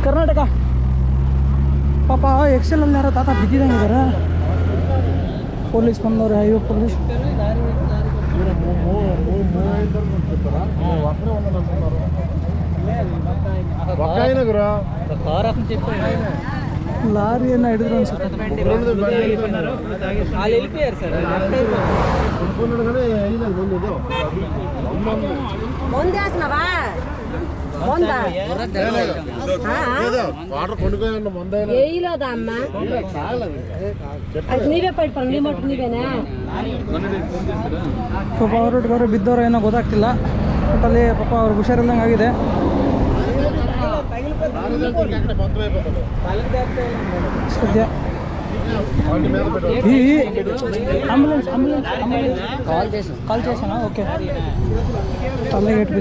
ಕರ್ನಾಟಕ ಪಾಪ ಎಕ್ಸೆಲಲ್ಲಿ ಯಾರೋ ತಾತ ಬಿದ್ದಿದಂಗಿದ್ದಾರೆ ಪೊಲೀಸ್ ಬಂದವ್ರೆ ಹೈವೇ ಪೊಲೀಸ್ ಲಾರಿಯನ್ನು ಹಿಡಿದ್ರು ಅನ್ಸುತ್ತೆ ಪಾಪ ಅವ್ರೊಟ್ಟಿಗೆ ಬಿದ್ದವ್ರು ಏನೋ ಗೊತ್ತಾಗ್ತಿಲ್ಲ ಒಟ್ಟಲ್ಲಿ ಪಾಪ ಅವ್ರಿಗೆ ಹುಷಾರಿಲ್ದಂಗೆ ಆಗಿದೆ ಸದ್ಯ ಈ ಆಂಬುಲೆನ್ಸ್ ಕಾಲ್ ಸ್ಟೇಷನಾ ಓಕೆ ತಲೆಗೆ ಏಟು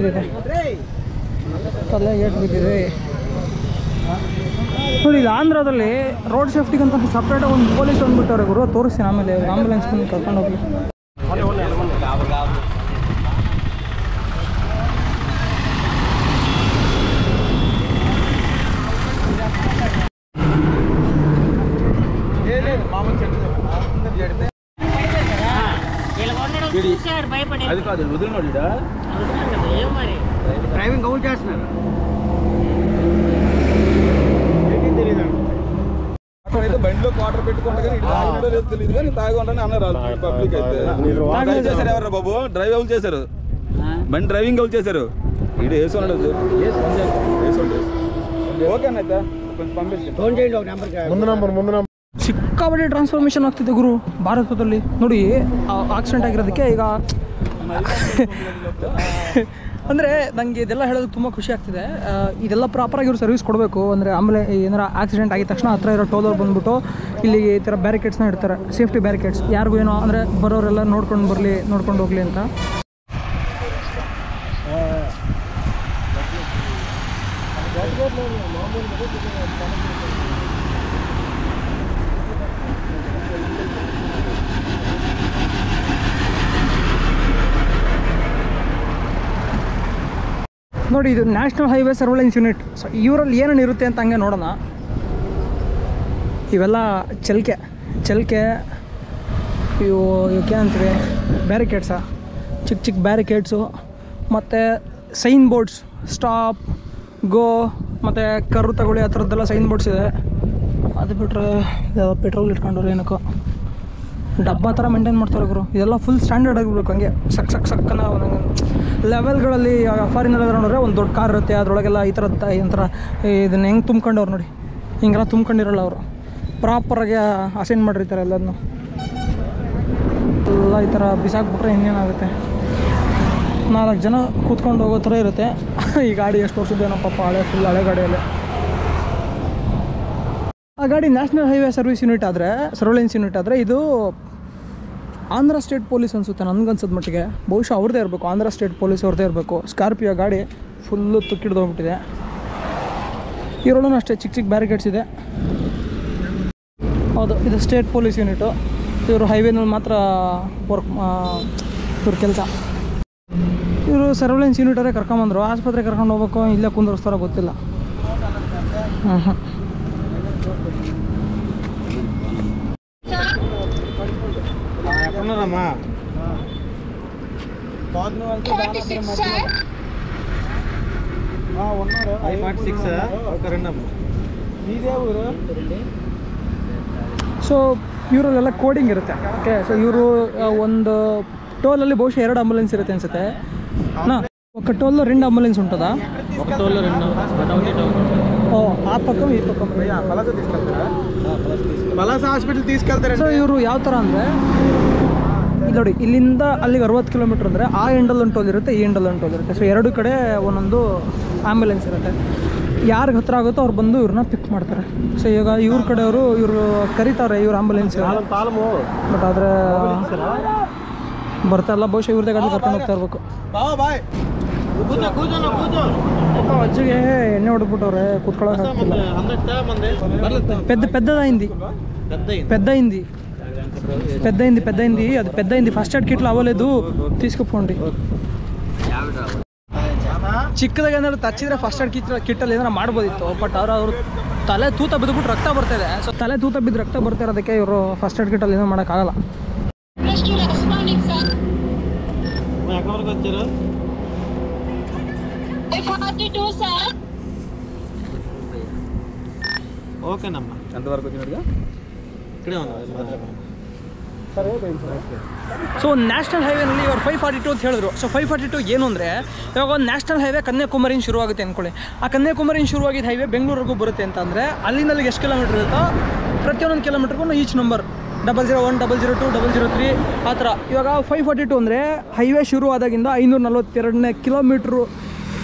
ಬಿದ್ದಿದೆ ನೋಡಿ ಇಲ್ಲಿ ಆಂಧ್ರದಲ್ಲಿ ರೋಡ್ ಸೇಫ್ಟಿಗಂತ ಸಪ್ರೇಟಾಗಿ ಒಂದು ಪೊಲೀಸ್ ಬಂದ್ಬಿಟ್ಟವ್ರೆ ಗುರು ತೋರಿಸ್ತೀನಿ ಆಮೇಲೆ ಆಂಬುಲೆನ್ಸ್ ಬಂದು ಕರ್ಕೊಂಡು ಹೋಗಿ డ్రైవింగ్ అవుట్ చేస్తున్నారు బండిలో క్వార్టర్ పెట్టుకుంటే తెలియదు కానీ తాగుంటానే అన్నారు పబ్లిక్ అయితే చేశారు ఎవరు బాబు డ్రైవ్ అవుట్ చేశారు బండి డ్రైవింగ్ అవుట్ చేశారు ఇటు వేసుకున్నాడు ఓకేనైతే కొంచెం పంపిస్తాను ఫోన్ చేయండి ఒక నెంబర్ ముందు నెంబర్ ಸಿಕ್ಕಾಪಟ್ಟೆ ಟ್ರಾನ್ಸ್ಫಾರ್ಮೇಷನ್ ಆಗ್ತಿದೆ ಗುರು ಭಾರತದಲ್ಲಿ ನೋಡಿ ಆಕ್ಸಿಡೆಂಟ್ ಆಗಿರೋದಕ್ಕೆ ಈಗ ಅಂದರೆ ನನಗೆ ಇದೆಲ್ಲ ಹೇಳೋದು ತುಂಬ ಖುಷಿ ಆಗ್ತಿದೆ ಇದೆಲ್ಲ ಪ್ರಾಪರಾಗಿ ಇವರು ಸರ್ವಿಸ್ ಕೊಡಬೇಕು ಅಂದರೆ ಆಮೇಲೆ ಏನಾರ ಆಕ್ಸಿಡೆಂಟ್ ಆಗಿದ ತಕ್ಷಣ ಹತ್ರ ಇರೋ ಟೋಲವ್ರು ಬಂದುಬಿಟ್ಟು ಇಲ್ಲಿ ಈ ಥರ ಬ್ಯಾರಿಕೇಡ್ಸ್ನ ಇಡ್ತಾರೆ ಸೇಫ್ಟಿ ಬ್ಯಾರಿಕೇಡ್ಸ್ ಯಾರಿಗೂ ಏನೋ ಅಂದರೆ ಬರೋರೆಲ್ಲ ನೋಡ್ಕೊಂಡು ಹೋಗಲಿ ಅಂತ ನೋಡಿ ಇದು national highway surveillance unit so ಇವರಲ್ಲಿ ಏನೇನು ಇರುತ್ತೆ ಅಂತ ಹಂಗೆ ನೋಡೋಣ ಇವೆಲ್ಲ ಚಲಿಕೆ ಇವಕ್ಕೇನಂತೀವಿ ಬ್ಯಾರಿಕೇಡ್ಸಾ ಚಿಕ್ಕ ಬ್ಯಾರಿಕೇಡ್ಸು ಮತ್ತು ಸೈನ್ ಬೋರ್ಡ್ಸ್ ಸ್ಟಾಪ್ ಗೋ ಮತ್ತು ಕರು ತಗೊಳ್ಳಿ ಆ ಥರದ್ದೆಲ್ಲ ಸೈನ್ ಬೋರ್ಡ್ಸ್ ಇದೆ ಅದು ಬಿಟ್ಟರೆ ಪೆಟ್ರೋಲ್ ಇಟ್ಕೊಂಡ್ರೆ ಏನಕ್ಕೋ ಡಬ್ಬ ಥರ ಮೇಂಟೈನ್ ಮಾಡ್ತಾರೆ ಗುರು ಇದೆಲ್ಲ ಫುಲ್ ಸ್ಟ್ಯಾಂಡರ್ಡ್ ಆಗಿರ್ಬೇಕು ಹಂಗೆ ಸಕ್ಕನ ಲೆವೆಲ್ಗಳಲ್ಲಿ ಫಾರಿನೆಲ್ಲ ನೋಡಿದ್ರೆ ಒಂದು ದೊಡ್ಡ ಕಾರ್ ಇರುತ್ತೆ ಅದರೊಳಗೆಲ್ಲ ಈ ಥರದ್ದು ಒಂಥರ ಇದನ್ನು ಹೆಂಗೆ ತುಂಬ್ಕೊಂಡವ್ರು ನೋಡಿ ಹಿಂಗೆಲ್ಲ ತುಂಬ್ಕೊಂಡಿರಲ್ಲ ಅವರು ಪ್ರಾಪರಾಗಿ ಅಸೈನ್ ಮಾಡಿರ್ತಾರೆ ಎಲ್ಲದನ್ನು ಎಲ್ಲ ಈ ಥರ ಬಿಸಾಕ್ಬಿಟ್ರೆ ಇನ್ನೇನಾಗುತ್ತೆ 4 ಜನ ಕೂತ್ಕೊಂಡು ಹೋಗೋ ಥರ ಇರುತ್ತೆ ಈ ಗಾಡಿ ಎಷ್ಟು ವರ್ಷದ್ದೇನೋ ಪಾಪ ಫುಲ್ ಹಳೆ ಗಾಡಿಯಲ್ಲಿ ಆ ಗಾಡಿ ನ್ಯಾಷನಲ್ ಹೈವೇ ಸರ್ವೆಲೆನ್ಸ್ ಯೂನಿಟ್ ಆದರೆ ಇದು ಆಂಧ್ರ ಸ್ಟೇಟ್ ಪೊಲೀಸ್ ಅನಿಸುತ್ತೆ ನನಗನ್ಸೋದು ಮಟ್ಟಿಗೆ ಬಹುಶಃ ಅವ್ರದ್ದೇ ಇರಬೇಕು ಆಂಧ್ರ ಸ್ಟೇಟ್ ಪೊಲೀಸ್ ಅವ್ರದ್ದೇ ಇರಬೇಕು ಸ್ಕಾರ್ಪಿಯೋ ಗಾಡಿ ಫುಲ್ಲು ತುಕ್ಕಿಡ್ದೋಗ್ಬಿಟ್ಟಿದೆ ಇವರೊಳಗೂ ಅಷ್ಟೇ ಚಿಕ್ಕ ಬ್ಯಾರಿಕೇಡ್ಸ್ ಇದೆ ಹೌದು ಇದು ಸ್ಟೇಟ್ ಪೊಲೀಸ್ ಯೂನಿಟು ಇವರು ಹೈವೇನಲ್ಲಿ ಮಾತ್ರ ಇವ್ರ ಕೆಲಸ ಇವರು ಸರ್ವೆಲೆನ್ಸ್ ಯೂನಿಟರೇ ಕರ್ಕೊಂಬಂದರು ಆಸ್ಪತ್ರೆಗೆ ಕರ್ಕೊಂಡು ಹೋಗ್ಬೇಕು ಇಲ್ಲೇ ಕುಂದರ್ಸ್ತಾರೋ ಗೊತ್ತಿಲ್ಲ ಸೊ ಇವರಲ್ಲೆಲ್ಲ ಕೋಡಿಂಗ್ ಇರುತ್ತೆ ಓಕೆ ಸೊ ಇವರು ಒಂದು ಟೋಲಲ್ಲಿ ಬಹುಶಃ 2 ಆಂಬುಲೆನ್ಸ್ ಇರುತ್ತೆ ಅನ್ಸುತ್ತೆ ఒక టోల్లో 2 అంబులెన్స్ ఉంటుందా ఒక టోల్లో 2 ఓ ఆ పక్కం ఈ పక్కం పలాస తీసుకెళ్తారా పలాస ಹಾಸ್ಪಿಟಲ್ తీసుకెళ్తారా ಸೊ ಇವರು ಯಾವ ಥರ ಅಂದರೆ ಇಲ್ಲಿ ನೋಡಿ ಇಲ್ಲಿಂದ ಅಲ್ಲಿಗೆ 60 ಕಿಲೋಮೀಟರ್ ಅಂದರೆ ಆ ಎಂಡಲ್ಲಿ ಒಂದು ಟೋಲ್ ಇರುತ್ತೆ ಈ ಎಂಡಲ್ಲಿ ಒಂದು ಟೋಲ್ ಇರುತ್ತೆ ಸೊ 2 ಕಡೆ ಒಂದೊಂದು ಆಂಬುಲೆನ್ಸ್ ಇರುತ್ತೆ ಯಾರಿಗೆ ಹತ್ರ ಆಗುತ್ತೋ ಅವ್ರು ಬಂದು ಇವ್ರನ್ನ ಪಿಕ್ ಮಾಡ್ತಾರೆ ಸೊ ಈಗ ಇವ್ರ ಕಡೆಯವರು ಇವರು ಕರೀತಾರೆ ಇವ್ರ ಆಂಬುಲೆನ್ಸ್ ಬಟ್ ಆದರೆ ಬರ್ತಾರಲ್ಲ ಬಹುಶಃ ಇವ್ರದೇ ಗಾಡಿ ಕರ್ಕೊಂಡು ಹೋಗ್ತಾ ಇರಬೇಕು ಅಜ್ಜಿಗೆ ಎಣ್ಣೆ ಹೊಡೆದ್ಬಿಟ್ಟವ್ರೆ ಕೂತ್ಕೊಳ್ಳೋಕೆ ಆಗ್ತಿಲ್ಲ పెద్ద అయింది అది పెద్ద అయింది ఫస్ట్ ఎయిడ్ కిట్లో అవ్వలేదు తీసుకుపోండి ಚಿಕ್ಕದಾಗಿ ಏನಾದ್ರು ತಚ್ಚಿದ್ರೆ ಫಸ್ಟ್ ಏಡ್ ಕಿಟ್ಟಲ್ಲಿ ಏನಾರು ಮಾಡ್ಬೋದಿತ್ತು. ಬಟ್ ಅವ್ರು ತಲೆ ತೂತ ಬಿದ್ದುಬಿಟ್ಟು ರಕ್ತ ಬರ್ತಾಯಿದೆ. ಸೊ ತಲೆ ತೂತ ಬಿದ್ದು ರಕ್ತ ಬರ್ತಾ ಇರೋದಕ್ಕೆ ಇವರು ಫಸ್ಟ್ ಏಡ್ ಕಿಟ್ಟಲ್ಲಿ ಏನೋ ಮಾಡೋಕ್ಕಾಗಲ್ಲ. ಓಕೆ ನಮ್ಮ ಎಂತವರೆಗೂ ನೋಡಿದ ಸೊ ನ್ಯಾಷನಲ್ ಹೈವೇನಲ್ಲಿ ಇವರು 542 ಅಂತ ಹೇಳಿದ್ರು. ಸೊ 542 ಏನು ಅಂದರೆ ಇವಾಗ ಒಂದು ನ್ಯಾಷನಲ್ ಹೈವೇ ಕನ್ಯಾಕುಮಾರಿಯಿಂದ ಶುರುವಾಗುತ್ತೆ ಅಂದ್ಕೊಳ್ಳಿ. ಆ ಕನ್ಯಾಕುಮಾರಿಯಿಂದ ಶುರುವಾಗಿದ್ದ ಹೈವೇ ಬೆಂಗಳೂರಿಗೂ ಬರುತ್ತೆ ಅಂತ ಅಂದರೆ ಅಲ್ಲಿಂದ ಎಷ್ಟು ಕಿಲೋಮೀಟ್ರ್ ಇರುತ್ತೋ ಪ್ರತಿಯೊಂದೊಂದು ಕಿಲೋಮೀಟ್ರಿಗೂ ಈಚ್ ನಂಬರ್ 001, 002, 003 ಆ ಥರ. ಇವಾಗ 542 ಅಂದರೆ ಹೈವೇ ಶುರು ಆದಾಗಿಂದ 542ನೇ ಕಿಲೋಮೀಟ್ರು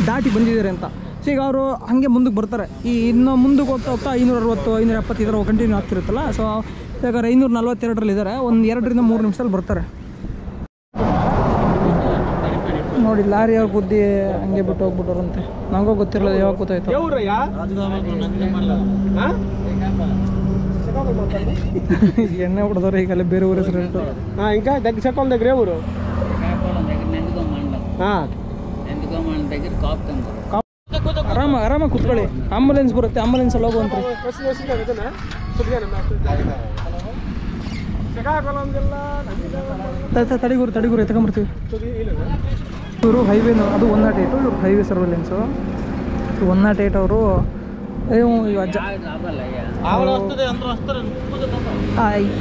ದಾಟಿ ಬಂದಿದ್ದಾರೆ ಅಂತ. ಸೊ ಈಗ ಅವರು ಹಾಗೆ ಮುಂದಕ್ಕೆ ಬರ್ತಾರೆ. ಈ ಇನ್ನು ಮುಂದಕ್ಕೆ ಹೋಗ್ತಾ ಹೋಗ್ತಾ 560, 570 ಈ ಥರ ಕಂಟಿನ್ಯೂ ಆಗ್ತಿರುತ್ತಲ್ಲ. ಸೊ ಇವಾಗ 542 ಇದ್ದಾರೆ. ಒಂದು 2 ರಿಂದ 3 ನಿಮಿಷದಲ್ಲಿ ಬರ್ತಾರೆ. ನೋಡಿ ಲಾರಿ ಅವ್ರ ಬುದ್ಧಿ ಹಂಗೆ ಬಿಟ್ಟು ಹೋಗ್ಬಿಟ್ಟವ್ರಂತೆ. ನನಗೂ ಗೊತ್ತಿರಲಿಲ್ಲ, ಯಾವಾಗ ಗೊತ್ತಾಯ್ತು. ಎಣ್ಣೆ ಬಿಡದವ್ರು ಈಗಲೇ ಬೇರೆ ಊರ ಹೆಸರು ಹೇಳ್ತಾರೆ. ఇంకా దగ్గర చెక్కల దగ్గరే ఊరు ಆರಾಮಾಗಿ ಕುತ್ಕೊಳ್ಳಿ. ಆಂಬುಲೆನ್ಸ್ ಬರುತ್ತೆ, ಆಂಬುಲೆನ್ಸಲ್ಲಿ ಹೋಗುವಂತ್ರಿ. ತಡಿಗುರು ಎತ್ಕೊಂಬರ್ತೀವಿ. ಇವರು ಹೈವೇನು ಅದು 108, ಇವ್ರು ಹೈವೇ ಸರ್ವೆಲೆನ್ಸು 108. ಅವರು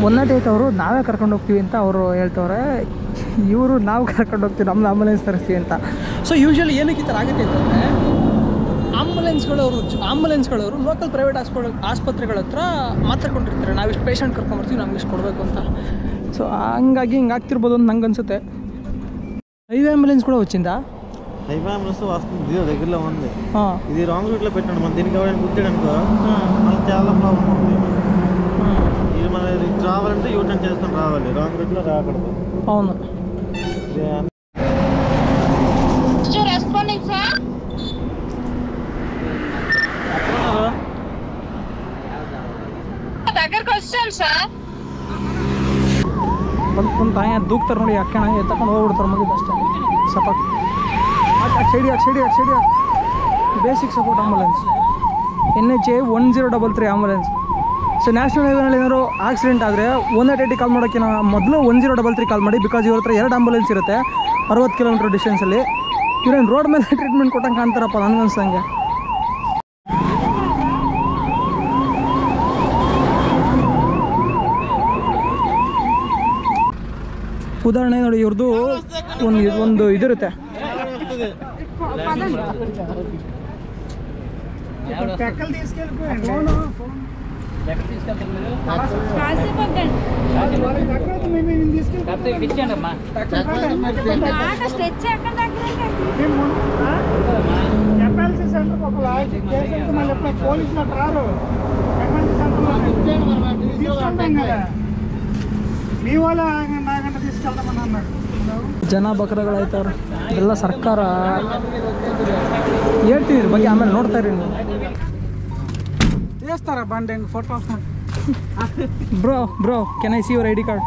108 ಅವರು ನಾವೇ ಕರ್ಕೊಂಡು ಹೋಗ್ತೀವಿ ಅಂತ ಅವರು ಹೇಳ್ತವ್ರೆ. ಇವರು ನಾವು ಕರ್ಕೊಂಡು ಹೋಗ್ತೀವಿ, ನಮ್ಮದು ಆಂಬುಲೆನ್ಸ್ ತರಿಸ್ತೀವಿ ಅಂತ. ಸೊ ಯೂಶ್ವಲಿ ಏನಕ್ಕೆ ಈ ಥರ ಆಗುತ್ತೆ ಅಂತಂದರೆ ಆಂಬುಲೆನ್ಸ್ಗಳವರು ಲೋಕಲ್ ಪ್ರೈವೇಟ್ ಆಸ್ಪತ್ರೆಗಳ ಹತ್ರ ಮಾತಾಡ್ಕೊಂಡಿರ್ತಾರೆ, ನಾವಿಷ್ಟು ಪೇಷಂಟ್ ಕರ್ಕೊಂಬರ್ತೀವಿ, ನಮ್ಗೆ ಇಷ್ಟು ಕೊಡಬೇಕು ಅಂತ. ಸೊ ಹಂಗಾಗಿ ಹಿಂಗೆ ಆಗ್ತಿರ್ಬೋದು ಅಂತ ನಂಗೆ ಅನಿಸುತ್ತೆ. హైవే అంబులెన్స్ కూడా వచ్చిందా? హైవే అంబులెన్స్ వస్తుంది, దగ్గరలో ఉంది. ఇది రాంగ్ రూట్లో పెట్టండి, మన దీనికి ఎవరైనా గుర్తాడు అనుకో మనకి చాలా ప్రాబ్లం ఉంది. ఇది మన ఇది రావాలంటే యూటర్న్ చేసుకొని రావాలి, రాంగ్ రూట్లో రాకూడదు. అవును. దగ్గరకు వచ్చాను సార్. ಒಂದು ತಾಯಿ ದೂಕ್ತಾರೆ ನೋಡಿ, ಅಕ್ಕಣ ಎತ್ತಕೊಂಡು ಹೋಗ್ಬಿಡ್ತಾರೆ ಮುಗಿದು ಅಷ್ಟೇ. ಸಪೋರ್ಟ್ ಸೈಡಿ basic support ambulance NHA 1033 ambulance. So national ಹೈವೇನಲ್ಲಿ ಏನಾದ್ರು ಆಕ್ಸಿಡೆಂಟ್ ಆದರೆ 180 ಕಾಲ್ ಮಾಡೋಕ್ಕಿಂತ ಮೊದಲು 1033 ಕಾಲ್ ಮಾಡಿ. ಬಿಕಾಸ್ ಇವ್ರ ಹತ್ರ 2 ಆಂಬುಲೆನ್ಸ್ ಇರುತ್ತೆ 60 ಕಿಲೋಮೀಟರ್ ಡಿಸ್ಟೆನ್ಸಲ್ಲಿ. ಇವ್ರೇನು ರೋಡ್ ಮೇಲೆ ಟ್ರೀಟ್ಮೆಂಟ್ ಕೊಟ್ಟಂಗೆ ಕಾಣ್ತಾರಪ್ಪ ನನಗನ್ಸಂಗೆ. ಉದಾಹರಣೆ ನೋಡಿ, ಇವ್ರದ್ದು ಒಂದು ಇದಿರುತ್ತೆ, ಜನ ಬಕರಗಳಾಯ್ತವ್ರು. ಇದೆಲ್ಲ ಸರ್ಕಾರ ಹೇಳ್ತೀನಿ ಇದ್ರ ಬಗ್ಗೆ, ಆಮೇಲೆ ನೋಡ್ತಾ ಇರಿ ನೀವು. చేస్తారా బండి photo bro can I see your ID card?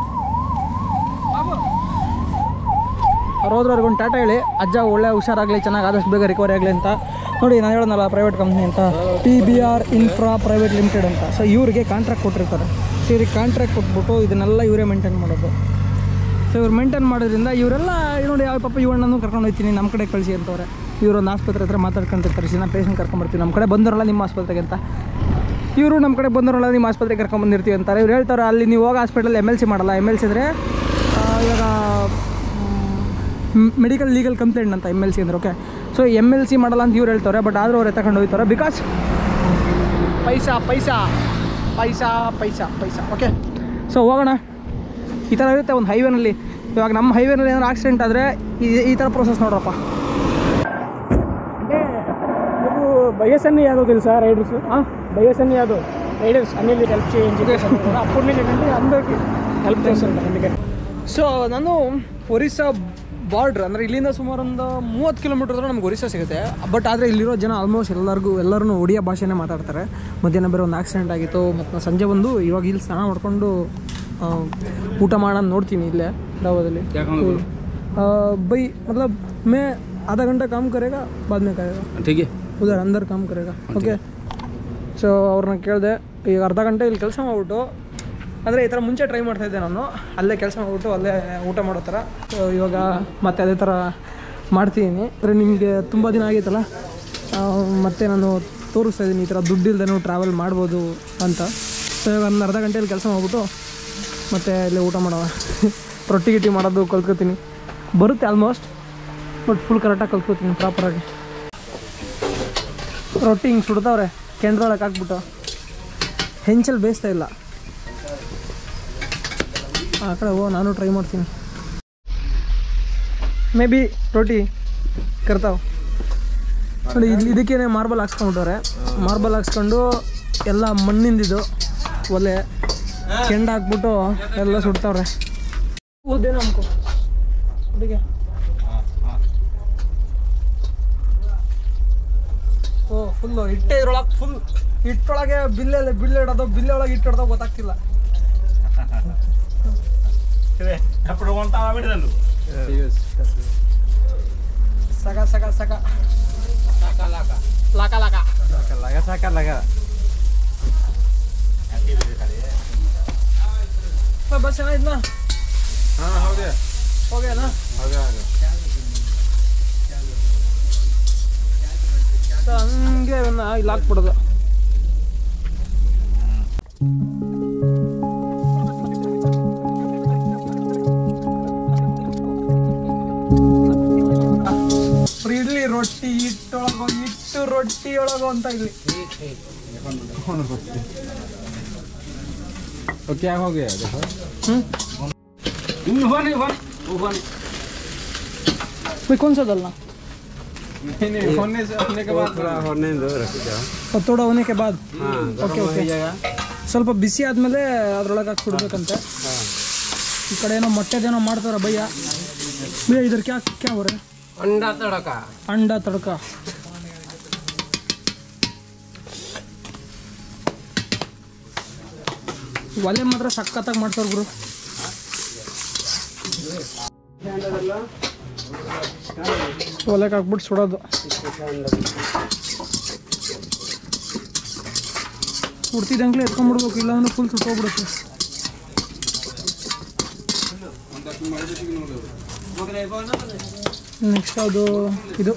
ಅವ್ರು ಹೋದ್ರವ್ರಿಗೊಂದು ಟಾಟಾ ಹೇಳಿ, ಅಜ್ಜ ಒಳ್ಳೆ ಹುಷಾರಾಗಲಿ, ಚೆನ್ನಾಗಿ ಆದಷ್ಟು ಬೇಗ ರಿಕವರಿ ಆಗಲಿ ಅಂತ. ನೋಡಿ ನಾನು ಹೇಳೋದಲ್ಲ, ಪ್ರೈವೇಟ್ ಕಂಪ್ನಿ ಅಂತ, PBR ಇನ್ಫ್ರಾ ಪ್ರೈವೇಟ್ ಲಿಮಿಟೆಡ್ ಅಂತ. ಸೊ ಇವ್ರಿಗೆ ಕಾಂಟ್ರಾಕ್ಟ್ ಕೊಟ್ಟಿರ್ತಾರೆ. ಸೊ ಇವ್ರಿಗೆ ಕಾಂಟ್ರಾಕ್ಟ್ ಕೊಟ್ಬಿಟ್ಟು ಇದನ್ನೆಲ್ಲ ಇವರೇ ಮೇಂಟೈನ್ ಮಾಡೋದು. ಸೊ ಇವ್ರು ಮೇಂಟೈನ್ ಮಾಡೋದ್ರಿಂದ ಇವರೆಲ್ಲ ನೋಡಿ, ಯಾವ ಪಾಪ ಇವಣ್ಣನೂ ಕರ್ಕೊಂಡು ಹೋಗ್ತೀನಿ ನಮ್ಮ ಕಡೆ ಕಳಿಸಿ ಅಂತವ್ರೆ. ಇವರೊಂದು ಆಸ್ಪತ್ರೆ ಹತ್ರ ಮಾತಾಡ್ಕೊಂತಿರ್ತಾರೆ, ನಾನು ಪೇಷಂಟ್ ಕರ್ಕೊಂಬರ್ತೀವಿ, ನಮ್ಮ ಕಡೆ ಬಂದವರಲ್ಲ ನಿಮ್ಮ ಆಸ್ಪತ್ರೆಗೆ ಅಂತ. ಇವರು ನಮ್ಮ ಕಡೆ ಬಂದವರಲ್ಲ ನಿಮ್ಮ ಆಸ್ಪತ್ರೆಗೆ ಕರ್ಕೊಂಬಂದಿರ್ತೀವಿ ಅಂತಾರೆ. ಇವ್ರು ಹೇಳ್ತಾರೆ, ಅಲ್ಲಿ ನೀವು ಹೋಗೋ ಹಾಸ್ಪಿಟಲ್ MLC ಮಾಡಲ್ಲ. MLC ಅಂದರೆ ಇವಾಗ ಮೆಡಿಕಲ್ ಲೀಗಲ್ ಕಂಪ್ಲೇಂಟ್ ಅಂತ MLC ಅಂದರೆ. ಓಕೆ, ಸೊ MLC ಮಾಡಲ್ಲ ಅಂತ ಇವ್ರು ಹೇಳ್ತಾರೆ. ಬಟ್ ಆದರೂ ಅವ್ರು ಎತ್ತಕೊಂಡು ಹೋಗ್ತಾರೆ, ಬಿಕಾಸ್ ಪೈಸಾ. ಓಕೆ, ಸೊ ಹೋಗೋಣ. ಈ ಥರ ಇರುತ್ತೆ ಒಂದು ಹೈವೇನಲ್ಲಿ. ಇವಾಗ ನಮ್ಮ ಹೈವೇನಲ್ಲಿ ಏನಾದ್ರು ಆಕ್ಸಿಡೆಂಟ್ ಆದರೆ ಈ ಥರ ಪ್ರೋಸೆಸ್ ನೋಡ್ರಪ್ಪ. మీకు బైఎస్ఎన్ యాదవ్ తెలుసా రైడర్స్? బైఎస్ఎన్ యాదవ్ రైడర్స్ అన్ని హెల్ప్ చేయించి అప్పుడు నేను ఏంటంటే అందరికీ హెల్ప్ చేస్తుంటాను. అందుకని ಸೊ ನಾನು ಒರಿಸ್ಸಾ ಬಾರ್ಡ್ರ್ ಅಂದರೆ ಇಲ್ಲಿಂದ ಸುಮಾರು ಒಂದು 30 ಕಿಲೋಮೀಟರ್ ಹತ್ರ ನಮ್ಗೆ ಒರಿಸ್ಸಾ ಸಿಗುತ್ತೆ. ಬಟ್ ಆದರೆ ಇಲ್ಲಿರೋ ಜನ ಆಲ್ಮೋಸ್ಟ್ ಎಲ್ಲರೂ ಒಡಿಯಾ ಭಾಷೆನೇ ಮಾತಾಡ್ತಾರೆ. ಮಧ್ಯಾಹ್ನ ಬೇರೆ ಒಂದು ಆಕ್ಸಿಡೆಂಟ್ ಆಗಿತ್ತು, ಮತ್ತು ನಾನು ಸಂಜೆ ಬಂದು ಇವಾಗ ಇಲ್ಲಿ ಸ್ನಾನ ಮಾಡ್ಕೊಂಡು ಊಟ ಮಾಡೋಣ ನೋಡ್ತೀನಿ ಇಲ್ಲೇ ಡಾಬಾದಲ್ಲಿ. ಬೈ ಮತ್ಲಬ್ ಮೇ आधा घंटा काम करेगा बाद में खाएगा ठीक है उधर अंदर काम करेगा ಓಕೆ ಸೊ ಅವ್ರನ್ನ ಕೇಳಿದೆ ಈಗ ಅರ್ಧ ಗಂಟೆ ಇಲ್ಲಿ ಕೆಲಸ ಮಾಡಿಬಿಟ್ಟು ಅಂದರೆ ಈ ಥರ ಮುಂಚೆ ಟ್ರೈ ಮಾಡ್ತಾಯಿದ್ದೆ ನಾನು ಅಲ್ಲೇ ಕೆಲಸ ಮಾಡಿಬಿಟ್ಟು ಅಲ್ಲೇ ಊಟ ಮಾಡೋ ಥರ ಸೊ ಇವಾಗ ಮತ್ತೆ ಅದೇ ಥರ ಮಾಡ್ತಿದ್ದೀನಿ ಅಂದರೆ ನಿಮಗೆ ತುಂಬ ದಿನ ಆಗಿತ್ತಲ್ಲ ಮತ್ತು ನಾನು ತೋರಿಸ್ತಾ ಇದ್ದೀನಿ ಈ ಥರ ದುಡ್ಡಿಲ್ದೇನೂ ಟ್ರಾವೆಲ್ ಮಾಡ್ಬೋದು ಅಂತ ಸೊ ಇವಾಗ ಒಂದು ಅರ್ಧ ಗಂಟೆಯಲ್ಲಿ ಕೆಲಸ ಮಾಡಿಬಿಟ್ಟು ಮತ್ತು ಇಲ್ಲೇ ಊಟ ಮಾಡೋಣ ರೊಟ್ಟಿ ಗಿಟ್ಟಿ ಮಾಡೋದು ಕಲ್ತ್ಕೊತೀನಿ ಬರುತ್ತೆ ಆಲ್ಮೋಸ್ಟ್ ಬಟ್ ಫುಲ್ ಕರೆಕ್ಟಾಗಿ ಕಲ್ತ್ಕೊತೀನಿ ಪ್ರಾಪರಾಗಿ ರೊಟ್ಟಿ ಹಿಂಗೆ ಸುಡ್ತಾವ್ರೆ ಕೆಂಡ್ರೊಳಗೆ ಹಾಕ್ಬಿಟ್ಟು ಹೆಂಚಲ್ಲಿ ಬೇಯಿಸ್ತಾ ಇಲ್ಲ ಆ ಕಡೆ ನಾನು ಟ್ರೈ ಮಾಡ್ತೀನಿ ಮೇ ಬಿ ರೋಟಿ ಕರ್ತಾವ್ ನೋಡಿ ಇಲ್ಲಿ ಇದಕ್ಕೇನೆ ಮಾರ್ಬಲ್ ಹಾಕ್ಸ್ಕೊಂಡ್ಬಿಟ್ಟವ್ರೆ ಮಾರ್ಬಲ್ ಹಾಕ್ಸ್ಕೊಂಡು ಎಲ್ಲ ಮಣ್ಣಿಂದಿದ್ದು ಒಲೆ ಕೆಂಡ ಹಾಕ್ಬಿಟ್ಟು ಎಲ್ಲ ಸುಡ್ತಾವ್ರೆ ಓದೇನೋ ಅನ್ಕೋ ಅಡಿಗೆ ಓ ಫುಲ್ಲು ಹಿಟ್ಟೆ ಇದ್ರೊಳಗೆ ಫುಲ್ ಹಿಟ್ಟೊಳಗೆ ಬಿಲ್ಲೆ ಇಡೋದು ಬಿಲ್ಲೆ ಒಳಗೆ ಇಟ್ಟಿಡೋದು ಗೊತ್ತಾಗ್ತಿಲ್ಲ ಸಗ ಸಗ ಸಗ ಲಾಕ ಲಾಕ बस है ना इतना हाँ हो गया ना हो गया ಸೊ ಹಂಗೆ ಇವನ್ನ ಇಲ್ಲಿ ಹಾಕ್ಬಿಡೋದು ಇಡ್ಲಿ ರೊಟ್ಟಿ ಹಿಟ್ಟೊಳಗೋ ಹಿಟ್ಟು ರೊಟ್ಟಿ ಒಳಗೋ ಅಂತ ಇಲ್ಲಿ तो क्या हो गया देखो भाई कौन सा डालना नहीं होने के बाद थोड़ा होने दो रख जाओ और थोड़ा होने के बाद हाँ ಓಕೆ ಓಕೆ ಸ್ವಲ್ಪ ಬಿಸಿ ಆದಮೇಲೆ ಅದ್ರೊಳಗೆ ಹಾಕಿ ಸುಡಬೇಕಂತೆ ಈ ಕಡೆ ಏನೋ ಮೊಟ್ಟೆದೇನೋ ಮಾಡ್ತಾರೆ ಭಯ್ಯ ಭಯ್ಯ ಇದ್ರ ಕ್ಯಾ हो रहा है अंडा तड़का ಒಲೆ ಮಾತ್ರ ಸಕ್ಕತ್ತಾಗಿ ಮಾಡ್ತಾರೆ ಗುರು ಒಲೆಗೆ ಹಾಕ್ಬಿಟ್ಟು ಸುಡೋದು ಸುಡ್ತಿದ್ದಂಗ್ಲೇ ಎತ್ಕೊಂಡ್ಬಿಡ್ಬೇಕು ಇಲ್ಲಾಂದ್ರೆ ಫುಲ್ ಸುಟ್ಟೋಗ್ಬಿಡುತ್ತೆ ನೆಕ್ಸ್ಟ್ ಅದು ಇದು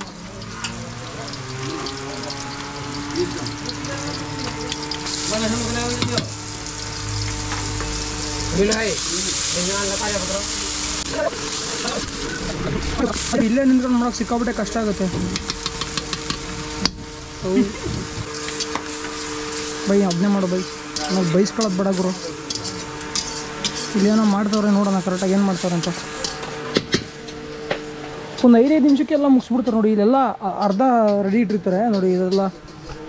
ಇಲ್ಲೇ ನಿಂತ್ಕೊಂಡು ಮಾಡೋಕೆ ಸಿಕ್ಕಾಬಿಟ್ಟೆ ಕಷ್ಟ ಆಗುತ್ತೆ ಬೈ ಅದನ್ನೇ ಮಾಡೋ ಬೈ ನಾವು ಬೈಸ್ಕೊಳ್ಳೋದು ಬೇಡ ಗುರು ಇಲ್ಲೇನೋ ಮಾಡ್ತವ್ರೆ ನೋಡೋಣ ಕರೆಕ್ಟಾಗಿ ಏನು ಮಾಡ್ತಾರೆ ಅಂತ ಒಂದು 5 ನಿಮಿಷಕ್ಕೆಲ್ಲ ಮುಗಿಸ್ಬಿಡ್ತಾರೆ ನೋಡಿ ಇಲ್ಲೆಲ್ಲ ಅರ್ಧ ರೆಡಿ ಇಟ್ಟಿರ್ತಾರೆ ನೋಡಿ ಇದೆಲ್ಲ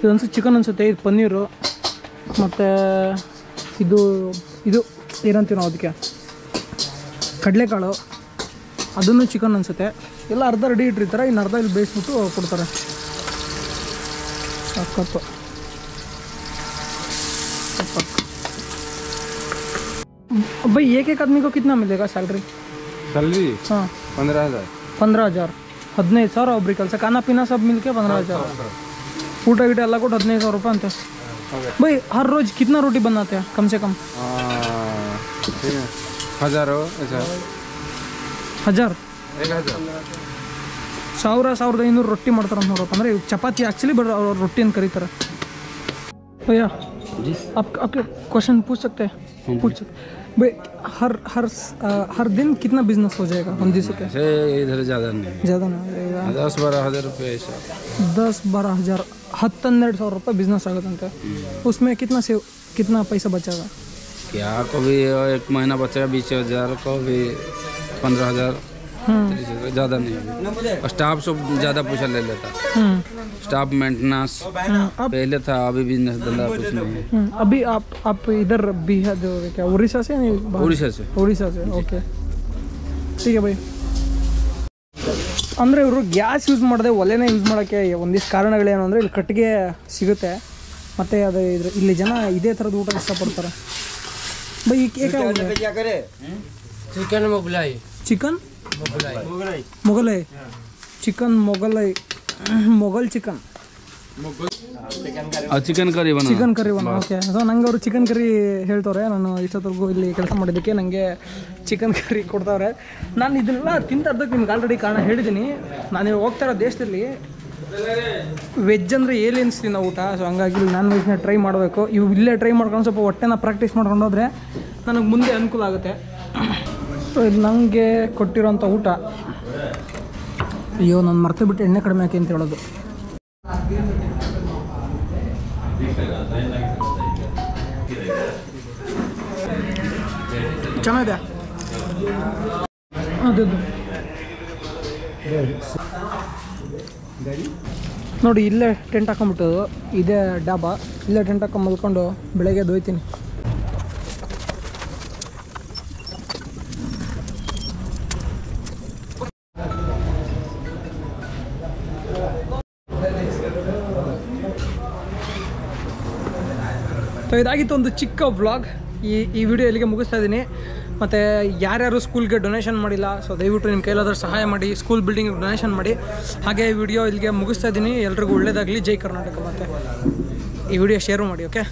ಇದೊಂದು ಚಿಕನ್ ಅನಿಸುತ್ತೆ ಇದು ಪನ್ನೀರು ಮತ್ತು ಇದು ಇದು ಏನಂತೀವಿ ನಾವು ಅದಕ್ಕೆ ಕಡಲೆಕಾಳು ಅದನ್ನು ಚಿಕನ್ ಅನಿಸುತ್ತೆ ಎಲ್ಲ ಅರ್ಧ ರೆಡಿ ಇಟ್ಟಿರ್ತಾರೆ ಇನ್ನು ಅರ್ಧ ಇಲ್ಲಿ ಬೇಯಿಸ್ಬಿಟ್ಟು ಕೊಡ್ತಾರೆ ಸಕ್ಕತ್ತು भाई एक आदमी को कितना मिलेगा सैलरी हाँ 15,000 15,000 ಒಬ್ರಿಗೆ ಕೆಲಸ ಖಾನಾ ಪೀನಾ सब मिलके 15,000 ಊಟ ಗಿಟ ಎಲ್ಲ ಕೊಟ್ಟು 15,000 ರೂಪಾಯಿ ಅಂತೆ भाई हर रोज कितना रोटी बनाते हैं कम से कम 1,500 ರೊಟ್ಟಿ ಮಾಡ್ತಾರೆ ಅಂತ ನೋಡಪ್ಪ ಅಂದರೆ ಚಪಾತಿ ಆ್ಯಕ್ಚುಲಿ ಬಟ್ ಅವ್ರು ರೊಟ್ಟಿ ಅಂತ ಕರೀತಾರೆ भैया आपके क्वेश्चन पूछ सकते हैं पूछ सकते भाई हर दिन कितना बिजनेस हो जाएगा हम दिस के इधर ज़्यादा नहीं 10-12 हज़ार रुपये 10-12 हज़ार 10-12 रुपये बिजनेस आगते उसमें कितना पैसा बचेगा क्या को भी 1 महीना बचेगा 20,000 को भी 15,000 ज़्यादा नहीं स्टाफ सब ज़्यादा पैसा ले लेता स्टाफ मेंटेनेंस पहले था अभी बिजनेस धंधा कुछ नहीं है अभी आप इधर बिहार जो क्या उड़ीसा से नहीं उड़ीसा से ओके ठीक है भाई ಅಂದರೆ ಇವರು ಗ್ಯಾಸ್ ಯೂಸ್ ಮಾಡದೆ ಒಲೆನೇ ಯೂಸ್ ಮಾಡೋಕ್ಕೆ ಒಂದಿಷ್ಟು ಕಾರಣಗಳೇನು ಅಂದರೆ ಇಲ್ಲಿ ಕಟ್ಟಿಗೆ ಸಿಗುತ್ತೆ ಮತ್ತು ಅದು ಇಲ್ಲಿ ಜನ ಇದೇ ಥರದ ಊಟ ಇಷ್ಟಪಡ್ತಾರೆ ಬೈ chicken Mughlai chicken Mughal chicken chicken curry chicken curry okay. So ನಂಗೆ ಅವರು ಚಿಕನ್ ಕರಿ ಹೇಳ್ತವ್ರೆ. ನಾನು ಇಷ್ಟೊತ್ತರೆಗೂ ಇಲ್ಲಿ ಕೆಲಸ ಮಾಡಿದ್ದಕ್ಕೆ ನನಗೆ ಚಿಕನ್ ಕರಿ ಕೊಡ್ತಾವ್ರೆ. ನಾನು ಇದನ್ನೆಲ್ಲ ತಿಂತದ್ದಕ್ಕೆ ನಿಮ್ಗೆ ಆಲ್ರೆಡಿ ಕಾರಣ ಹೇಳಿದ್ದೀನಿ. ನಾನು ಹೋಗ್ತಾ ಇರೋ ದೇಶದಲ್ಲಿ ವೆಜ್ ಅಂದರೆ ಏಲಿಯನ್ಸ್ ತಿನ್ನೋ ಊಟ. ಸೊ ಹಂಗಾಗಿ ನಾನ್ ವೆಜ್ನ ಟ್ರೈ ಮಾಡಬೇಕು. ಇಲ್ಲೇ ಟ್ರೈ ಮಾಡ್ಕೊಂಡು ಸ್ವಲ್ಪ ಹೊಟ್ಟೆನ ಪ್ರಾಕ್ಟೀಸ್ ಮಾಡ್ಕೊಂಡು ಹೋದರೆ ನನಗೆ ಮುಂದೆ ಅನುಕೂಲ ಆಗುತ್ತೆ. ಸೊ ಇದು ನನಗೆ ಕೊಟ್ಟಿರೋಂಥ ಊಟ. ಅಯ್ಯೋ ನಾನು ಮರ್ತು ಬಿಟ್ಟು ಎಣ್ಣೆ ಕಡಿಮೆ ಹಾಕಿ ಅಂತ ಹೇಳೋದು. ಚೆನ್ನಾಗಿದೆ ಅದು ನೋಡಿ. ಇಲ್ಲೇ ಟೆಂಟ್ ಹಾಕೊಂಡ್ಬಿಟ್ಟು ಇದೇ ಡಾಬಾ. ಇಲ್ಲೇ ಟೆಂಟ್ ಹಾಕೊಂಡು ಮಲ್ಕೊಂಡು ಬೆಳಗ್ಗೆ ದೊಯ್ತೀನಿ. ಸೊ ಇದಾಗಿತ್ತು ಒಂದು ಚಿಕ್ಕ ವ್ಲಾಗ್. ಈ ವಿಡಿಯೋ ಇಲ್ಲಿಗೆ ಮುಗಿಸ್ತಾ ಇದ್ದೀನಿ. ಮತ್ತು ಯಾರ್ಯಾರು ಸ್ಕೂಲ್ಗೆ ಡೊನೇಷನ್ ಮಾಡಿಲ್ಲ, ಸೊ ದಯವಿಟ್ಟು ನಿಮ್ಮ ಕೈಲಾದರೂ ಸಹಾಯ ಮಾಡಿ, ಸ್ಕೂಲ್ ಬಿಲ್ಡಿಂಗಿಗೆ ಡೊನೇಷನ್ ಮಾಡಿ. ಹಾಗೆ ಈ ವಿಡಿಯೋ ಇಲ್ಲಿಗೆ ಮುಗಿಸ್ತಾ ಇದ್ದೀನಿ. ಎಲ್ರಿಗೂ ಒಳ್ಳೆಯದಾಗಲಿ. ಜೈ ಕರ್ನಾಟಕ. ಮತ್ತು ಈ ವಿಡಿಯೋ ಶೇರು ಮಾಡಿ. ಓಕೆ.